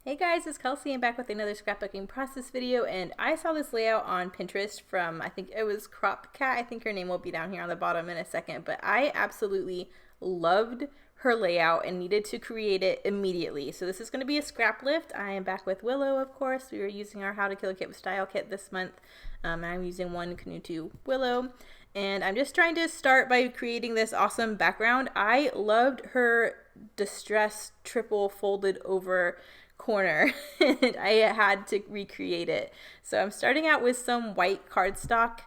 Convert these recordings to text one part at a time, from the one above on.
Hey guys, it's Kelsey. I'm back with another scrapbooking process video, and I saw this layout on Pinterest from, I think it was Crop Cat. I think her name will be down here on the bottom in a second, but I absolutely loved her layout and needed to create it immediately. So this is going to be a scrap lift. I am back with Willow, of course. We were using our How to Kill a Kit with Style kit this month. I'm using one Canoe 2 Willow. And I'm just trying to start by creating this awesome background. I loved her distressed triple folded over corner and I had to recreate it. So I'm starting out with some white cardstock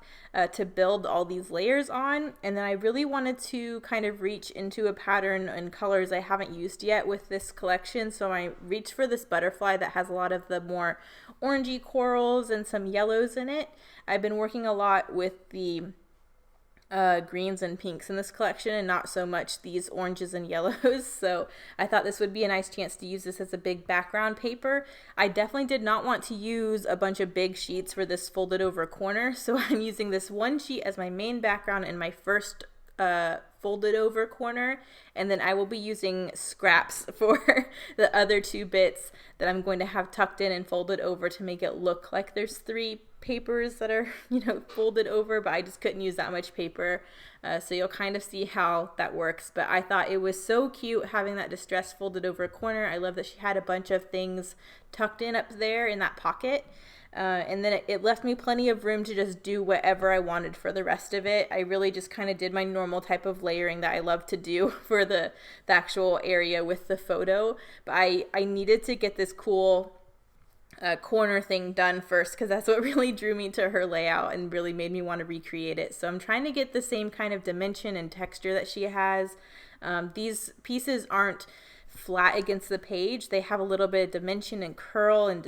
to build all these layers on, and then I really wanted to kind of reach into a pattern and colors I haven't used yet with this collection. So I reached for this butterfly that has a lot of the more orangey corals and some yellows in it. I've been working a lot with the greens and pinks in this collection and not so much these oranges and yellows. So I thought this would be a nice chance to use this as a big background paper. I definitely did not want to use a bunch of big sheets for this folded over corner. So I'm using this one sheet as my main background in my first folded over corner, and then I will be using scraps for the other two bits that I'm going to have tucked in and folded over to make it look like there's three papers that are folded over, but I just couldn't use that much paper, so you'll kind of see how that works. But I thought it was so cute having that distressed folded over corner. I love that she had a bunch of things tucked in up there in that pocket. And then it left me plenty of room to just do whatever I wanted for the rest of it. I really just kind of did my normal type of layering that I love to do for the actual area with the photo. But I needed to get this cool corner thing done first, because that's what really drew me to her layout and really made me want to recreate it. So I'm trying to get the same kind of dimension and texture that she has. These pieces aren't flat against the page. They have a little bit of dimension and curl and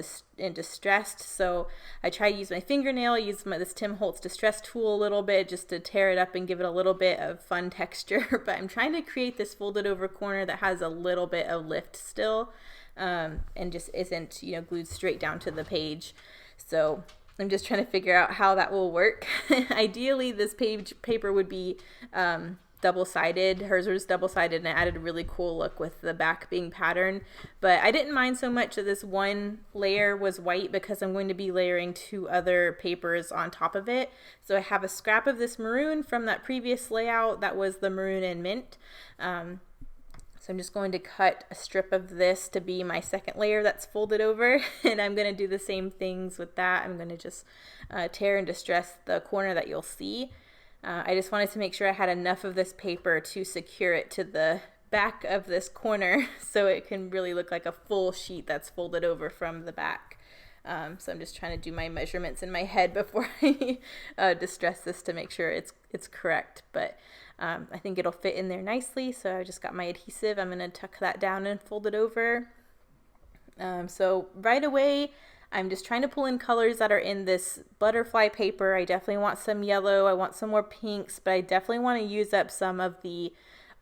distressed. So I try to use my fingernail, use this Tim Holtz distress tool a little bit just to tear it up and give it a little bit of fun texture. But I'm trying to create this folded over corner that has a little bit of lift still, and just isn't glued straight down to the page. So I'm just trying to figure out how that will work. Ideally, this paper would be double-sided. Hers was double-sided, and it added a really cool look with the back being patterned. But I didn't mind so much that this one layer was white, because I'm going to be layering two other papers on top of it. So I have a scrap of this maroon from that previous layout that was the maroon and mint. So I'm just going to cut a strip of this to be my second layer that's folded over, and I'm going to do the same things with that. I'm going to just tear and distress the corner that you'll see. I just wanted to make sure I had enough of this paper to secure it to the back of this corner so it can really look like a full sheet that's folded over from the back. So I'm just trying to do my measurements in my head before I distress this to make sure it's correct. But I think it'll fit in there nicely. So I just got my adhesive. I'm going to tuck that down and fold it over. So right away, I'm just trying to pull in colors that are in this butterfly paper. I definitely want some yellow. I want some more pinks, but I definitely want to use up some of the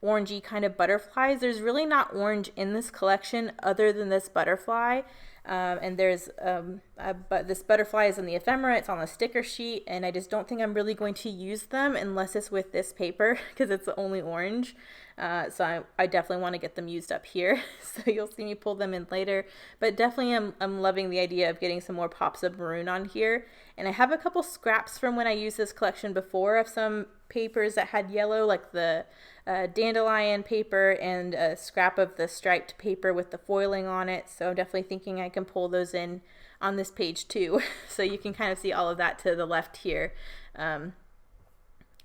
orangey kind of butterflies. There's really not orange in this collection other than this butterfly. And there's but this butterfly is in the ephemera. It's on the sticker sheet, and I just don't think I'm really going to use them unless it's with this paper, because it's the only orange. So I definitely want to get them used up here. So you'll see me pull them in later. But definitely I'm loving the idea of getting some more pops of maroon on here. And I have a couple scraps from when I used this collection before of some papers that had yellow, like the dandelion paper and a scrap of the striped paper with the foiling on it. So I'm definitely thinking I can pull those in on this page too. So you can kind of see all of that to the left here.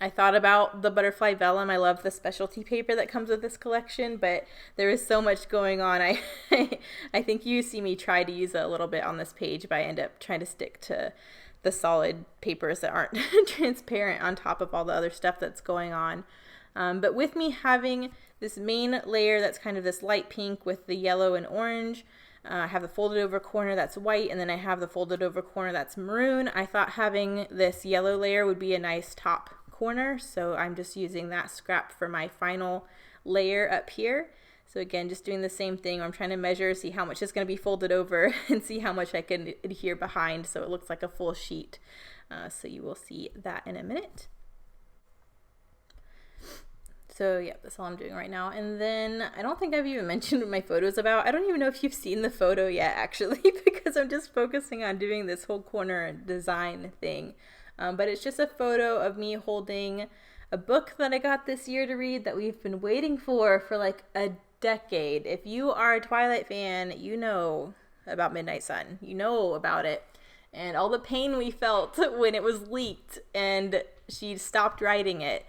I thought about the butterfly vellum. I love the specialty paper that comes with this collection, but there is so much going on. I think you see me try to use it a little bit on this page, but I end up trying to stick to the solid papers that aren't transparent on top of all the other stuff that's going on. But with me having this main layer that's kind of this light pink with the yellow and orange, I have the folded over corner that's white, and then I have the folded over corner that's maroon. I thought having this yellow layer would be a nice top corner, so I'm just using that scrap for my final layer up here. So again, just doing the same thing. I'm trying to measure, see how much is going to be folded over, and see how much I can adhere behind so it looks like a full sheet. So you will see that in a minute. So yeah, that's all I'm doing right now. And then I don't think I've even mentioned what my photo's about. I don't even know if you've seen the photo yet, actually, because I'm just focusing on doing this whole corner design thing. But it's just a photo of me holding a book that I got this year to read that we've been waiting for like a decade. If you are a Twilight fan, you know about Midnight Sun. You know about it. And all the pain we felt when it was leaked and she stopped writing it.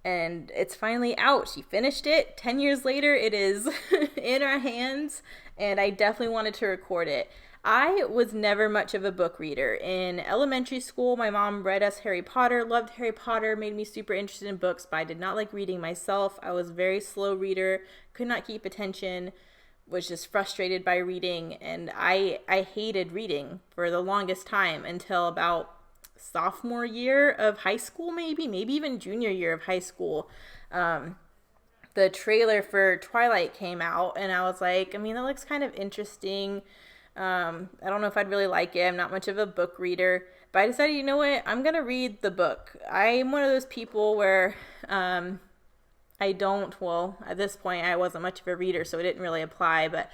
And it's finally out. She finished it. 10 years later, it is in our hands. And I definitely wanted to record it. I was never much of a book reader. In elementary school, my mom read us Harry Potter, loved Harry Potter, made me super interested in books, but I did not like reading myself. I was a very slow reader, could not keep attention, was just frustrated by reading, and I hated reading for the longest time until about sophomore year of high school, maybe even junior year of high school. The trailer for Twilight came out, and I was like, that looks kind of interesting. I don't know if I'd really like it. I'm not much of a book reader, but I decided, you know what? I'm going to read the book. I'm one of those people where, at this point, I wasn't much of a reader, so it didn't really apply, but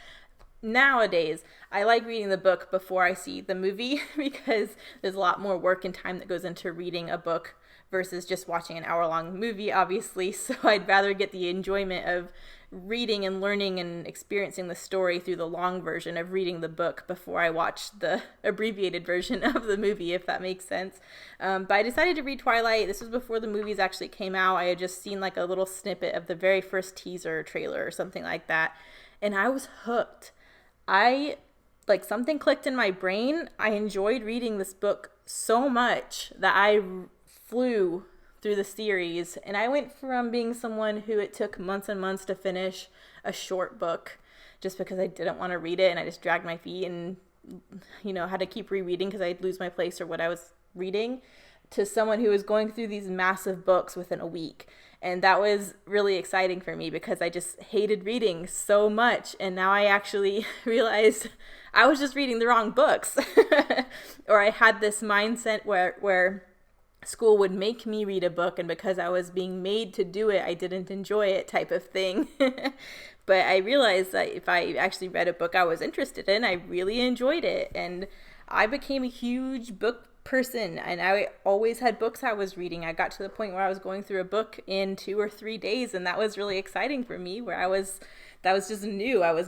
nowadays, I like reading the book before I see the movie because there's a lot more work and time that goes into reading a book versus just watching an hour-long movie, obviously, so I'd rather get the enjoyment of reading and learning and experiencing the story through the long version of reading the book before I watch the abbreviated version of the movie, if that makes sense. But I decided to read Twilight. This was before the movies actually came out. I had just seen like a little snippet of the very first teaser trailer or something like that, and I was hooked. Something clicked in my brain. I enjoyed reading this book so much that I flew through the series, and I went from being someone who it took months and months to finish a short book just because I didn't want to read it and I just dragged my feet and had to keep rereading because I'd lose my place or what I was reading, to someone who was going through these massive books within a week. And that was really exciting for me because I just hated reading so much, and now I actually realized I was just reading the wrong books or I had this mindset where school would make me read a book, and because I was being made to do it, I didn't enjoy it type of thing. But I realized that if I actually read a book I was interested in, I really enjoyed it, and I became a huge book person, and I always had books I was reading. I got to the point where I was going through a book in 2 or 3 days, and that was really exciting for me, that was just new. I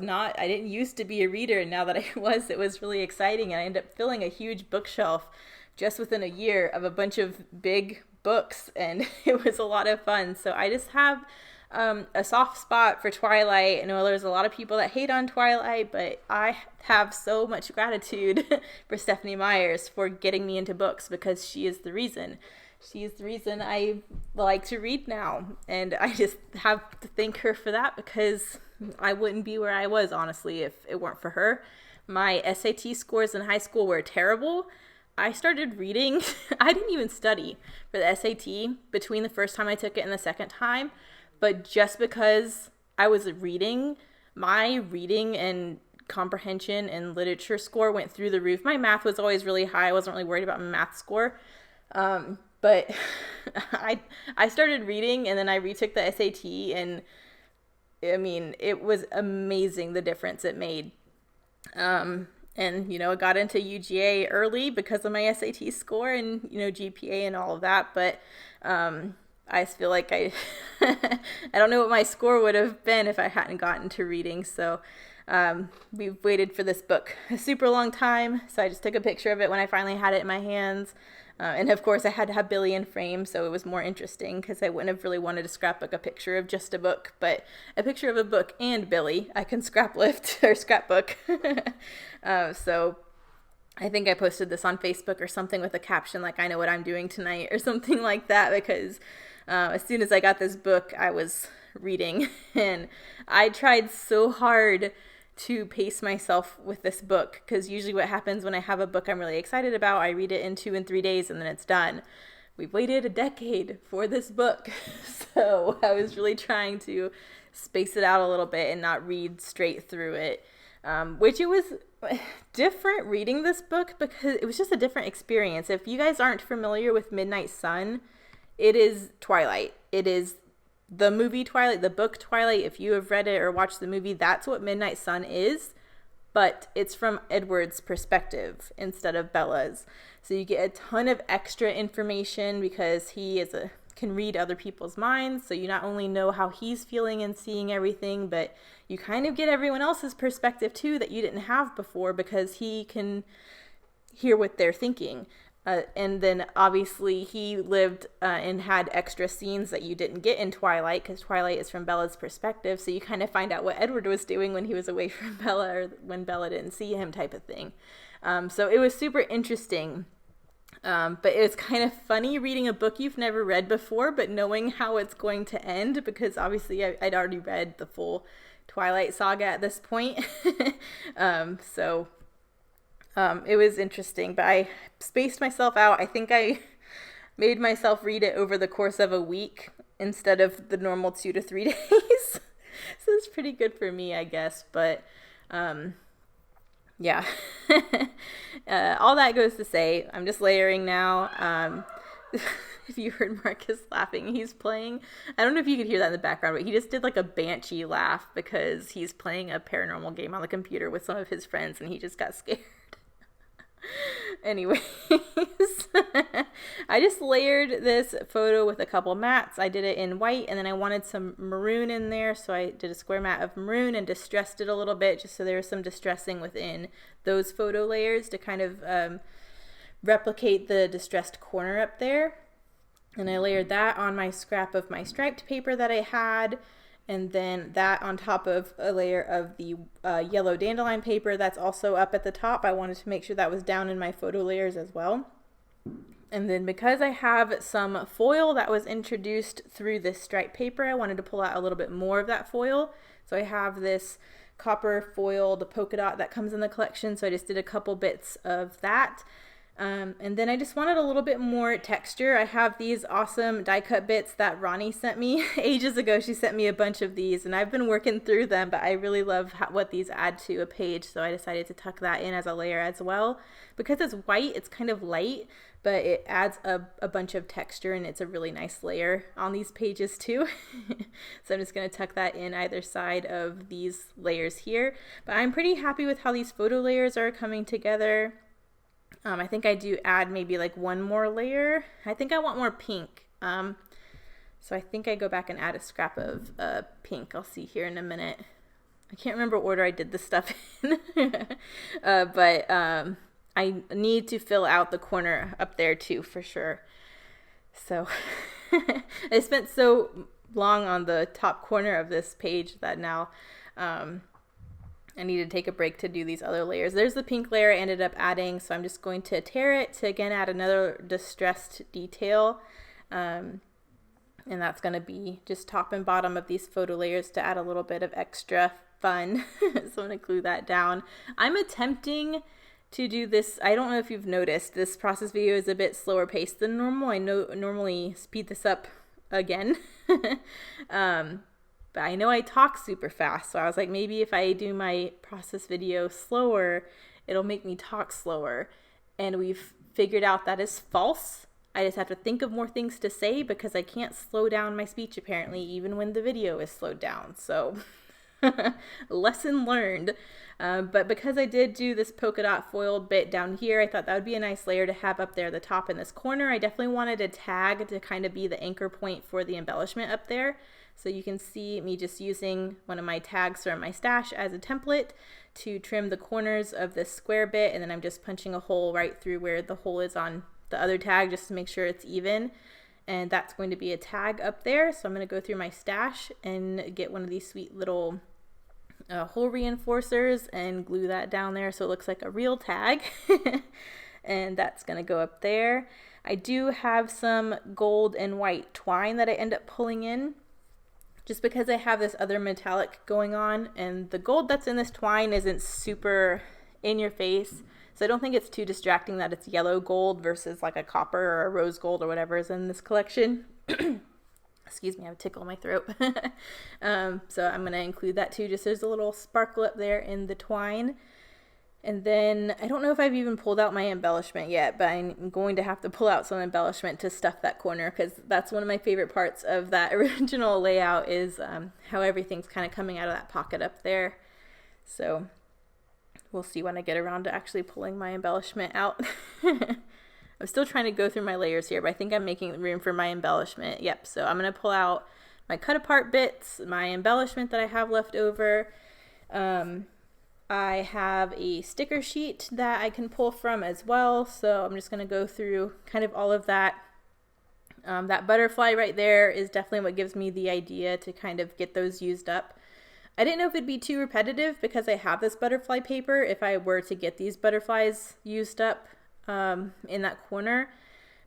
didn't used to be a reader, and now that it was really exciting, and I ended up filling a huge bookshelf just within a year of a bunch of big books, and it was a lot of fun. So I just have a soft spot for Twilight. I know there's a lot of people that hate on Twilight, but I have so much gratitude for Stephanie Meyers for getting me into books, because she is the reason. She is the reason I like to read now, and I just have to thank her for that, because I wouldn't be where I was, honestly, if it weren't for her. My SAT scores in high school were terrible. I started reading. I didn't even study for the SAT between the first time I took it and the second time, but just because I was reading, my reading and comprehension and literature score went through the roof. My math was always really high. I wasn't really worried about my math score. But I started reading, and then I retook the SAT, and it was amazing the difference it made. And, I got into UGA early because of my SAT score and, GPA and all of that. But I just feel like I don't know what my score would have been if I hadn't gotten to reading. So we've waited for this book a super long time. So I just took a picture of it when I finally had it in my hands. And of course I had to have Billy in frame, so it was more interesting because I wouldn't have really wanted to scrapbook a picture of just a book, but a picture of a book and Billy, I can scraplift or scrapbook. So I think I posted this on Facebook or something with a caption like, I know what I'm doing tonight or something like that, because as soon as I got this book, I was reading, and I tried so hard to pace myself with this book, because usually what happens when I have a book I'm really excited about, I read it in 2 and 3 days and then it's done. We've waited a decade for this book, so I was really trying to space it out a little bit and not read straight through it, which it was different reading this book because it was just a different experience. If you guys aren't familiar with Midnight Sun, it is Twilight. It is the movie Twilight, the book Twilight, if you have read it or watched the movie, that's what Midnight Sun is, but it's from Edward's perspective instead of Bella's. So you get a ton of extra information because he can read other people's minds. So you not only know how he's feeling and seeing everything, but you kind of get everyone else's perspective too that you didn't have before because he can hear what they're thinking. And then obviously he lived and had extra scenes that you didn't get in Twilight because Twilight is from Bella's perspective. So you kind of find out what Edward was doing when he was away from Bella or when Bella didn't see him type of thing. So it was super interesting. But it's kind of funny reading a book you've never read before, but knowing how it's going to end because obviously I'd already read the full Twilight saga at this point. It was interesting, but I spaced myself out. I think I made myself read it over the course of a week instead of the normal 2 to 3 days. So it's pretty good for me, I guess. But yeah, all that goes to say, I'm just layering now. If you heard Marcus laughing, he's playing, I don't know if you could hear that in the background, but he just did like a banshee laugh because he's playing a paranormal game on the computer with some of his friends and he just got scared. Anyways, I just layered this photo with a couple mats. I did it in white and then I wanted some maroon in there, so I did a square mat of maroon and distressed it a little bit just so there was some distressing within those photo layers to kind of replicate the distressed corner up there. And I layered that on my scrap of my striped paper that I had, and then that on top of a layer of the yellow dandelion paper that's also up at the top. I wanted to make sure that was down in my photo layers as well. And then because I have some foil that was introduced through this striped paper, I wanted to pull out a little bit more of that foil. So I have this copper foiled polka dot that comes in the collection, so I just did a couple bits of that. And then I just wanted a little bit more texture. I have these awesome die cut bits that Ronnie sent me ages ago. She sent me a bunch of these and I've been working through them, but I really love what these add to a page. So I decided to tuck that in as a layer as well. Because it's white, it's kind of light, but it adds a bunch of texture and it's a really nice layer on these pages too. So I'm just going to tuck that in either side of these layers here. But I'm pretty happy with how these photo layers are coming together. I think I do add maybe like one more layer. I think I want more pink. So I think I go back and add a scrap of pink. I'll see here in a minute. I can't remember what order I did this stuff in. But I need to fill out the corner up there too, for sure. So I spent so long on the top corner of this page that now I need to take a break to do these other layers. There's the pink layer I ended up adding, so I'm just going to tear it to again add another distressed detail. And that's going to be just top and bottom of these photo layers to add a little bit of extra fun. So I'm going to glue that down. I'm attempting to do this. I don't know if you've noticed, this process video is a bit slower paced than normal. I normally speed this up again. But I know I talk super fast, so I was like, maybe if I do my process video slower, it'll make me talk slower. And we've figured out that is false. I just have to think of more things to say because I can't slow down my speech apparently, even when the video is slowed down. So lesson learned. But because I did do this polka dot foiled bit down here, I thought that would be a nice layer to have up there at the top in this corner. I definitely wanted a tag to kind of be the anchor point for the embellishment up there. So you can see me just using one of my tags from my stash as a template to trim the corners of this square bit, and then I'm just punching a hole right through where the hole is on the other tag just to make sure it's even. And that's going to be a tag up there. So I'm going to go through my stash and get one of these sweet little hole reinforcers and glue that down there so it looks like a real tag. And that's going to go up there. I do have some gold and white twine that I end up pulling in, just because I have this other metallic going on, and the gold that's in this twine isn't super in your face, so I don't think it's too distracting that it's yellow gold versus like a copper or a rose gold or whatever is in this collection. Excuse me, I have a tickle in my throat. So I'm going to include that too, just there's a little sparkle up there in the twine. And then I don't know if I've even pulled out my embellishment yet, but I'm going to have to pull out some embellishment to stuff that corner, because that's one of my favorite parts of that original layout is how everything's kind of coming out of that pocket up there. So we'll see when I get around to actually pulling my embellishment out. I'm still trying to go through my layers here, but I think I'm making room for my embellishment. Yep, so I'm going to pull out my cut apart bits, my embellishment that I have left over. I have a sticker sheet that I can pull from as well, so I'm just going to go through kind of all of that. That butterfly right there is definitely what gives me the idea to kind of get those used up. I didn't know if it'd be too repetitive because I have this butterfly paper if I were to get these butterflies used up in that corner.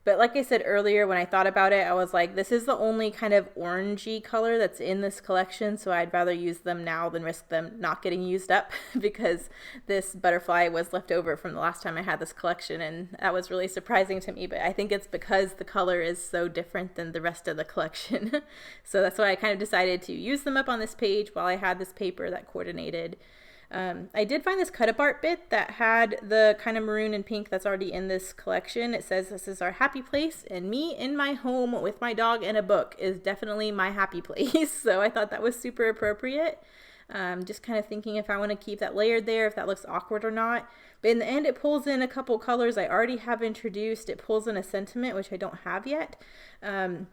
But like I said earlier, when I thought about it, I was like, this is the only kind of orangey color that's in this collection, so I'd rather use them now than risk them not getting used up because this butterfly was left over from the last time I had this collection, and that was really surprising to me. But I think it's because the color is so different than the rest of the collection. So that's why I kind of decided to use them up on this page while I had this paper that coordinated. I did find this cut apart bit that had the kind of maroon and pink that's already in this collection. It says this is our happy place, and me in my home with my dog and a book is definitely my happy place. So I thought that was super appropriate. Just kind of thinking if I want to keep that layered there, if that looks awkward or not. But in the end, it pulls in a couple colors I already have introduced. It pulls in a sentiment, which I don't have yet. And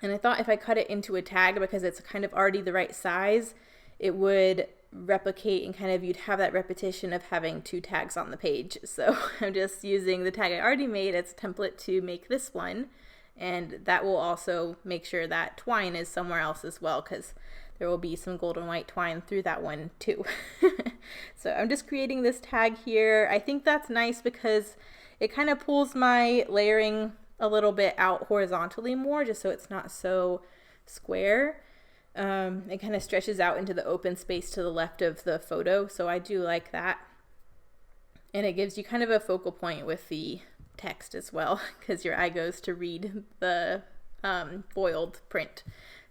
I thought if I cut it into a tag because it's kind of already the right size, it would replicate and kind of you'd have that repetition of having two tags on the page. So I'm just using the tag I already made as a template to make this one, and that will also make sure that twine is somewhere else as well, because there will be some gold and white twine through that one too. So I'm just creating this tag here. I think that's nice because it kind of pulls my layering a little bit out horizontally more, just so it's not so square. It kind of stretches out into the open space to the left of the photo, so I do like that. And it gives you kind of a focal point with the text as well, because your eye goes to read the foiled print.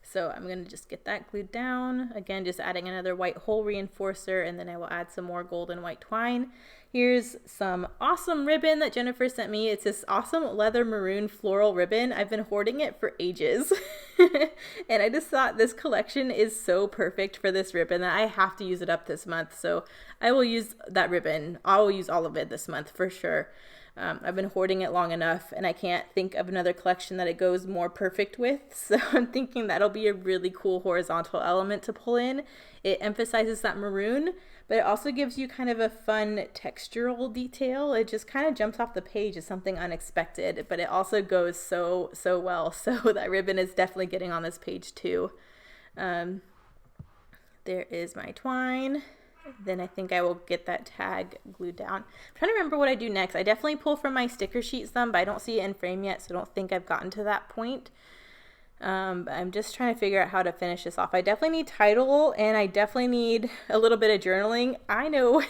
So I'm going to just get that glued down. Again, just adding another white hole reinforcer, and then I will add some more gold and white twine. Here's some awesome ribbon that Jennifer sent me. It's this awesome leather maroon floral ribbon. I've been hoarding it for ages. And I just thought this collection is so perfect for this ribbon that I have to use it up this month. So I will use that ribbon. I will use all of it this month for sure. I've been hoarding it long enough, and I can't think of another collection that it goes more perfect with. So I'm thinking that'll be a really cool horizontal element to pull in. It emphasizes that maroon, but it also gives you kind of a fun textural detail. It just kind of jumps off the page as something unexpected, but it also goes so well. So that ribbon is definitely getting on this page too. There is my twine. Then I think I will get that tag glued down. I'm trying to remember what I do next. I definitely pull from my sticker sheet some, but I don't see it in frame yet, so I don't think I've gotten to that point. But I'm just trying to figure out how to finish this off. I definitely need title, and I definitely need a little bit of journaling. I know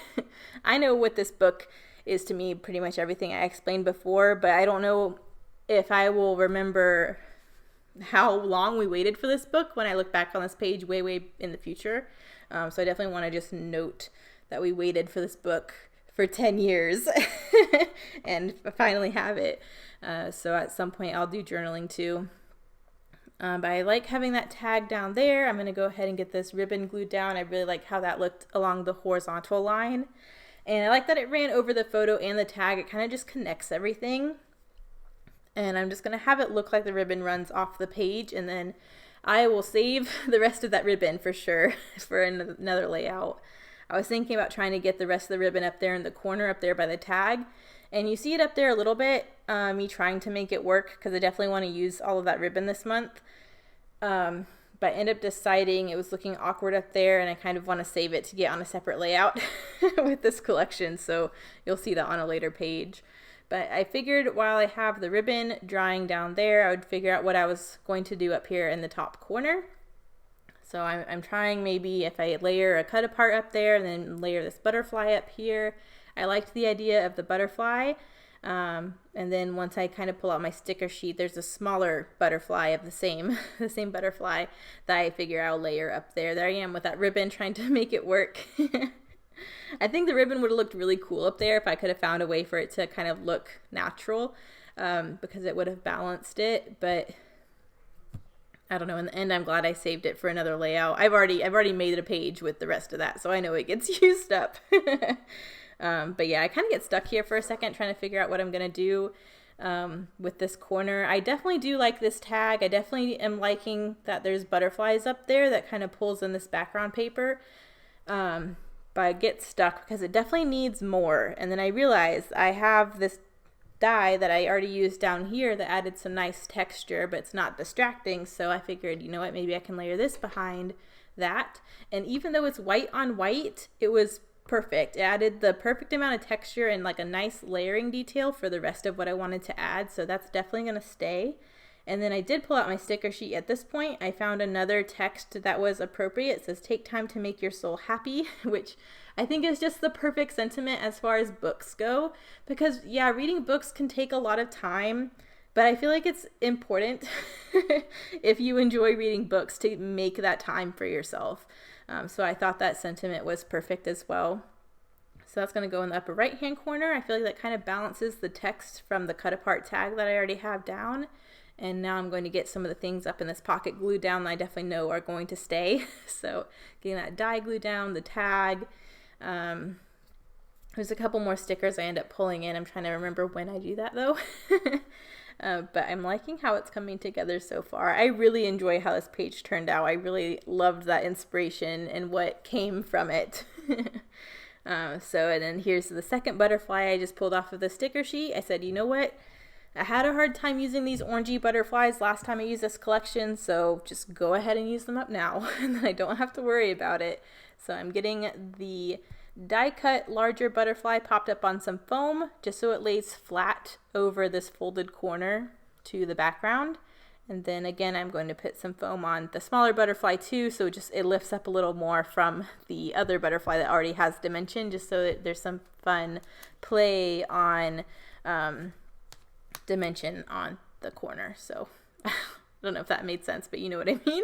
I know what this book is to me, pretty much everything I explained before, but I don't know if I will remember how long we waited for this book when I look back on this page way in the future. So I definitely want to just note that we waited for this book for 10 years and finally have it. So at some point I'll do journaling too. But I like having that tag down there. I'm going to go ahead and get this ribbon glued down. I really like how that looked along the horizontal line. And I like that it ran over the photo and the tag. It kind of just connects everything. And I'm just going to have it look like the ribbon runs off the page, and then I will save the rest of that ribbon for sure for another layout. I was thinking about trying to get the rest of the ribbon up there in the corner up there by the tag. And you see it up there a little bit, me trying to make it work because I definitely want to use all of that ribbon this month. But I ended up deciding it was looking awkward up there, and I kind of want to save it to get on a separate layout with this collection. So you'll see that on a later page. But I figured while I have the ribbon drying down there, I would figure out what I was going to do up here in the top corner. So I'm trying maybe if I layer a cut apart up there and then layer this butterfly up here. I liked the idea of the butterfly. And then once I kind of pull out my sticker sheet, there's a smaller butterfly of the same butterfly that I figure I'll layer up there. There I am with that ribbon trying to make it work. I think the ribbon would have looked really cool up there if I could have found a way for it to kind of look natural, because it would have balanced it, but I don't know. In the end, I'm glad I saved it for another layout. I've already made a page with the rest of that, so I know it gets used up. But yeah, I kind of get stuck here for a second trying to figure out what I'm going to do with this corner. I definitely do like this tag. I definitely am liking that there's butterflies up there that kind of pulls in this background paper. But I get stuck because it definitely needs more. And then I realized I have this dye that I already used down here that added some nice texture, but it's not distracting. So I figured, you know what, maybe I can layer this behind that. And even though it's white on white, it was perfect. It added the perfect amount of texture and like a nice layering detail for the rest of what I wanted to add. So that's definitely going to stay. And then I did pull out my sticker sheet. At this point, I found another text that was appropriate. It says, "Take time to make your soul happy," which I think is just the perfect sentiment as far as books go. Because yeah, reading books can take a lot of time, but I feel like it's important if you enjoy reading books to make that time for yourself. So I thought that sentiment was perfect as well. So that's going to go in the upper right hand corner. I feel like that kind of balances the text from the cut apart tag that I already have down. And now I'm going to get some of the things up in this pocket glued down that I definitely know are going to stay. So getting that die glued down, the tag. There's a couple more stickers I end up pulling in. I'm trying to remember when I do that though. But I'm liking how it's coming together so far. I really enjoy how this page turned out. I really loved that inspiration and what came from it. And then here's the second butterfly I just pulled off of the sticker sheet. I said, you know what? I had a hard time using these orangey butterflies last time I used this collection, so just go ahead and use them up now, and then I don't have to worry about it. So I'm getting the die cut larger butterfly popped up on some foam, just so it lays flat over this folded corner to the background. And then again, I'm going to put some foam on the smaller butterfly too, so it lifts up a little more from the other butterfly that already has dimension, just so that there's some fun play on dimension on the corner. So I don't know if that made sense, but you know what I mean.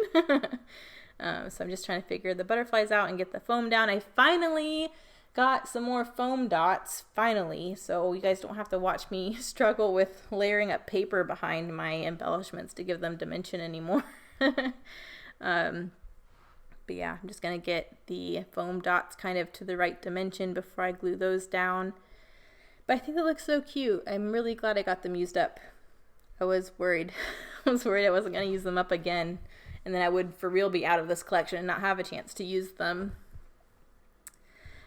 So I'm just trying to figure the butterflies out and get the foam down. I finally got some more foam dots, finally, so you guys don't have to watch me struggle with layering up paper behind my embellishments to give them dimension anymore. But yeah, I'm just gonna get the foam dots kind of to the right dimension before I glue those down. But I think it looks so cute. I'm really glad I got them used up. I was worried. I was worried I wasn't going to use them up again. And then I would for real be out of this collection and not have a chance to use them.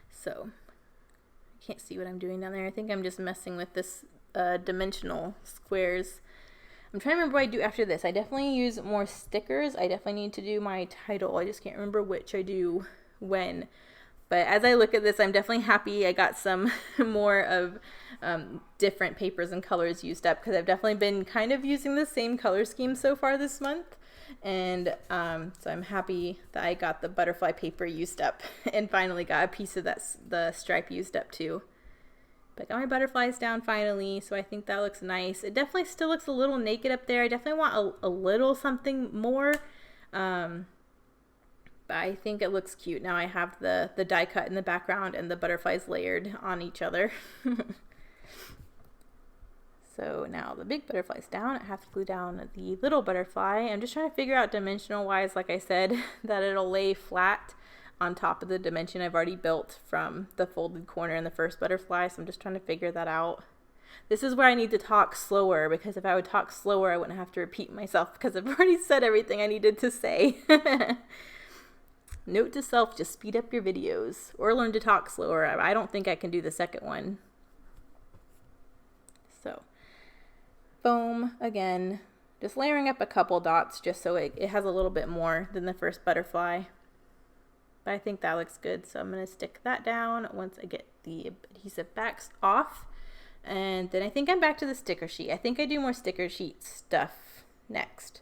So, I can't see what I'm doing down there. I think I'm just messing with this dimensional squares. I'm trying to remember what I do after this. I definitely use more stickers. I definitely need to do my title. I just can't remember which I do when. But as I look at this, I'm definitely happy I got some more of different papers and colors used up, because I've definitely been kind of using the same color scheme so far this month. And so I'm happy that I got the butterfly paper used up and finally got a piece of the stripe used up too. But I got my butterflies down finally, so I think that looks nice. It definitely still looks a little naked up there. I definitely want a little something more. But I think it looks cute. Now I have the die cut in the background and the butterflies layered on each other. So now the big butterfly's down. I have to glue down the little butterfly. I'm just trying to figure out dimensional wise, like I said, that it'll lay flat on top of the dimension I've already built from the folded corner in the first butterfly. So I'm just trying to figure that out. This is where I need to talk slower, because if I would talk slower, I wouldn't have to repeat myself, because I've already said everything I needed to say. Note to self, just speed up your videos or learn to talk slower. I don't think I can do the second one. So, foam again, just layering up a couple dots just so it has a little bit more than the first butterfly. But I think that looks good, so I'm going to stick that down once I get the adhesive backs off. And then I think I'm back to the sticker sheet. I think I do more sticker sheet stuff next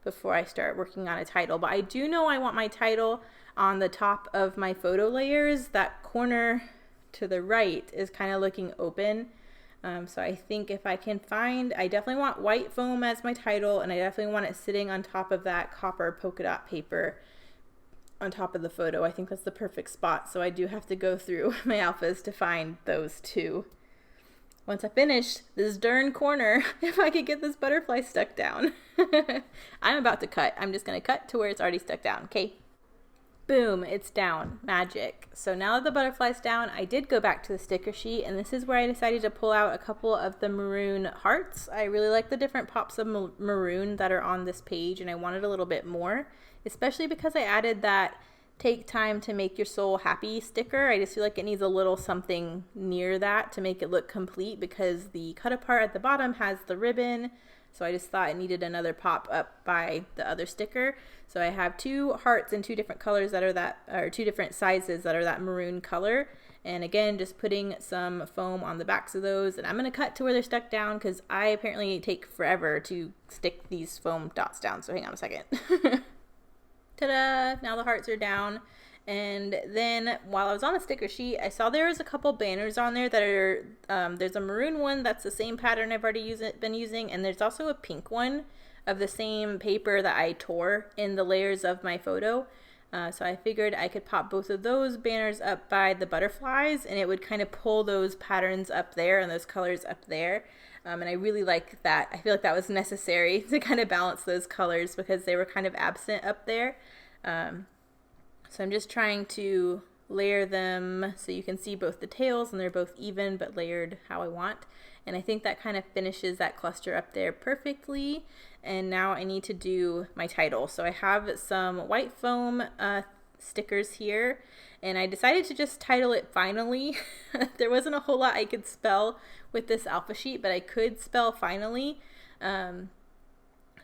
before I start working on a title. But I do know I want my title on the top of my photo layers. That corner to the right is kind of looking open. So I think if I can find, I definitely want white foam as my title, and I definitely want it sitting on top of that copper polka dot paper. on top of the photo. I think that's the perfect spot. So I do have to go through my alphas to find those two. Once I finish this darn corner, if I could get this butterfly stuck down. I'm about to cut. I'm just going to cut to where it's already stuck down. Okay. Boom, it's down. Magic. So now that the butterfly's down, I did go back to the sticker sheet, and this is where I decided to pull out a couple of the maroon hearts. I really like the different pops of maroon that are on this page, and I wanted a little bit more, especially because I added that take time to make your soul happy sticker. I just feel like it needs a little something near that to make it look complete, because the cut apart at the bottom has the ribbon. So I just thought it needed another pop up by the other sticker. So I have 2 hearts in 2 different colors that are that, or 2 different sizes that are that maroon color. And again, just putting some foam on the backs of those. And I'm going to cut to where they're stuck down, because I apparently take forever to stick these foam dots down. So hang on a second. Ta-da! Now the hearts are down. And then while I was on the sticker sheet, I saw there was a couple banners on there that are, there's a maroon one that's the same pattern I've already been using, and there's also a pink one of the same paper that I tore in the layers of my photo. So I figured I could pop both of those banners up by the butterflies, and it would kind of pull those patterns up there and those colors up there. And I really like that. I feel like that was necessary to kind of balance those colors, because they were kind of absent up there. So I'm just trying to layer them so you can see both the tails, and they're both even but layered how I want. And I think that kind of finishes that cluster up there perfectly. And now I need to do my title. So I have some white foam stickers here, and I decided to just title it Finally. There wasn't a whole lot I could spell with this alpha sheet, but I could spell Finally.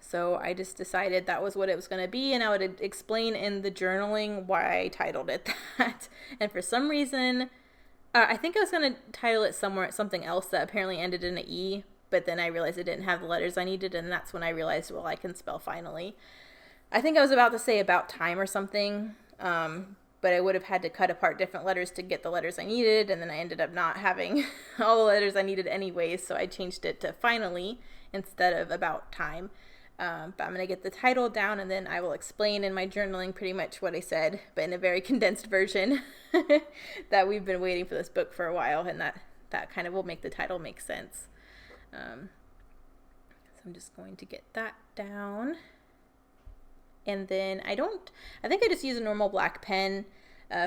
So I just decided that was what it was going to be, and I would explain in the journaling why I titled it that. And for some reason, I think I was going to title it something else that apparently ended in an E, but then I realized it didn't have the letters I needed, and that's when I realized, well, I can spell Finally. I think I was about to say About Time or something, but I would have had to cut apart different letters to get the letters I needed, and then I ended up not having all the letters I needed anyways, so I changed it to Finally instead of About Time. But I'm going to get the title down, and then I will explain in my journaling pretty much what I said, but in a very condensed version that we've been waiting for this book for a while, and that kind of will make the title make sense. So I'm just going to get that down. And then I think I just use a normal black pen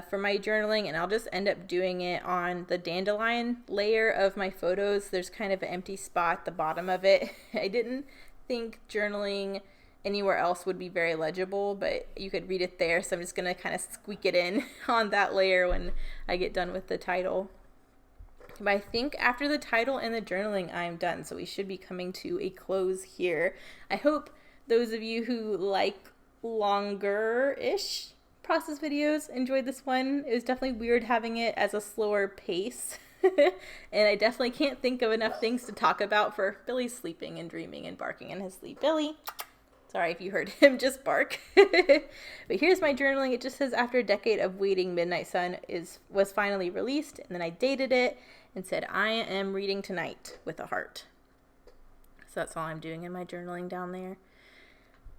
for my journaling, and I'll just end up doing it on the dandelion layer of my photos. There's kind of an empty spot at the bottom of it. I didn't think journaling anywhere else would be very legible, but you could read it there, so I'm just going to kind of squeak it in on that layer when I get done with the title. But I think after the title and the journaling, I'm done, so we should be coming to a close here. I hope those of you who like longer-ish process videos enjoyed this one. It was definitely weird having it as a slower pace. And I definitely can't think of enough things to talk about for Billy's sleeping and dreaming and barking in his sleep. Billy, sorry if you heard him just bark. But here's my journaling. It just says, after a decade of waiting, Midnight Sun was finally released. And then I dated it and said, I am reading tonight with a heart. So that's all I'm doing in my journaling down there.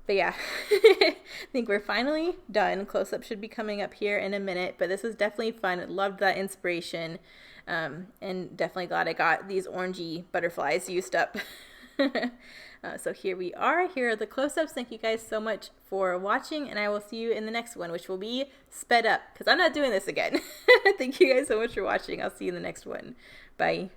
But yeah, I think we're finally done. Close-up should be coming up here in a minute, but this was definitely fun. Loved that inspiration, and definitely glad I got these orangey butterflies used up. So here we are. Here are the close-ups. Thank you guys so much for watching, and I will see you in the next one, which will be sped up, because I'm not doing this again. Thank you guys so much for watching. I'll see you in the next one. Bye.